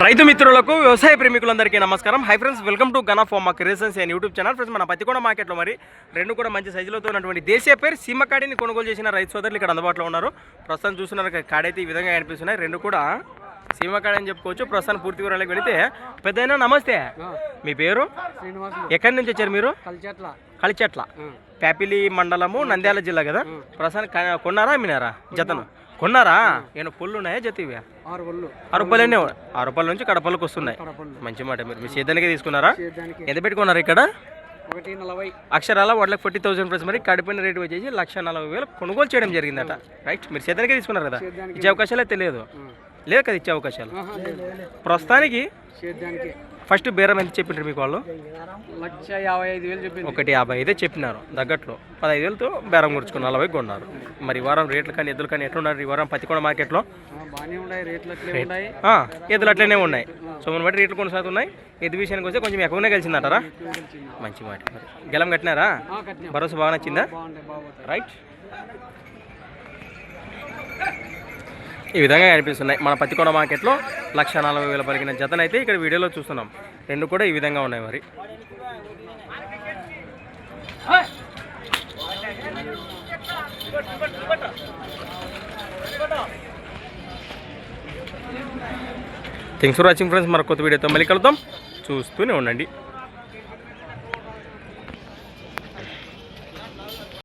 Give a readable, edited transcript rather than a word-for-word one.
రైతు మిత్రులకు వ్యవసాయ ప్రేమికులందరికీ నమస్కారం. Hi friends, welcome to gun of మా creations and YouTube channel. Friends, మన పత్తికొండ మార్కెట్లో మరి రెండు కూడా మంచి సైజులతో ఉన్నటువంటి దేశీయ పేరు సీమకాడిని కొనుగోలు చేసిన రైతు సోదరులు ఇక్కడ అందుబాటులో ఉన్నారు. ప్రస్తుతం చూస్తున్నారు కాడైతే ఈ విధంగా కనిపిస్తున్నాయి. రెండు కూడా సీమకాడి అని చెప్పుకోవచ్చు. ప్రస్తుతం పూర్తి వివరాలకు వెళితే పెద్దయినా నమస్తే, మీ పేరు? ఎక్కడి నుంచి వచ్చారు మీరు? కలిచెట్ల, ప్యాపిలి మండలము, నంద్యాల జిల్లా కదా. ప్రస్తుతానికి కొన్నారా అమ్మినారా? జతను కొన్నారా? ఏమైనా పళ్ళు ఉన్నాయా? జత ఇవి 6 రూపాయలనే, 6 రూపాయల నుంచి కడపలకు వస్తున్నాయి. మంచి మాట. మీరు మీ సేద్యానికే తీసుకున్నారా? ఎంత పెట్టుకున్నారు ఇక్కడ? అక్షరాల 1,40,000 ప్రైస్. మరి కడిపోయిన రేటు వచ్చేసి 1,40,000 కొనుగోలు చేయడం జరిగిందట. రైట్, మీరు సేద్యానికే తీసుకున్నారు కదా. ఇచ్చే అవకాశాలే తెలియదు లేదు కదా, ఇచ్చే అవకాశాలు ప్రస్తుతానికి. ఫస్ట్ బేరం ఎంత చెప్పినారు మీకు వాళ్ళు? 1,55,000 చెప్పినారు. తగ్గట్లు 15,000తో బేరం కూర్చుకుని 40 కొన్నారు. మరి ఈ వారం రేట్లు కానీ ఎద్దులు కానీ ఎట్లున్నారు? ఈ వారం పత్తికొండ మార్కెట్లో ఎద్దులు అట్లనే ఉన్నాయి. సో మన బట్టి రేట్లు కొనసాగుతున్నాయి. ఎద్దు విషయానికి వస్తే కొంచెం ఎక్కువనే కలిసిందంటారా? మంచి మాట. మరి గెలం కట్టినారా? భరోసా బాగా నచ్చిందా? రైట్, ఈ విధంగా కనిపిస్తున్నాయి మన పత్తికొండ మార్కెట్లో 1,40,000 పలికిన జతనైతే ఇక్కడ వీడియోలో చూస్తున్నాం. రెండు కూడా ఈ విధంగా ఉన్నాయి. మరి థ్యాంక్స్ ఫర్ వాచింగ్ ఫ్రెండ్స్. మన కొత్త వీడియోతో మళ్ళీ కలుద్దాం. చూస్తూనే ఉండండి.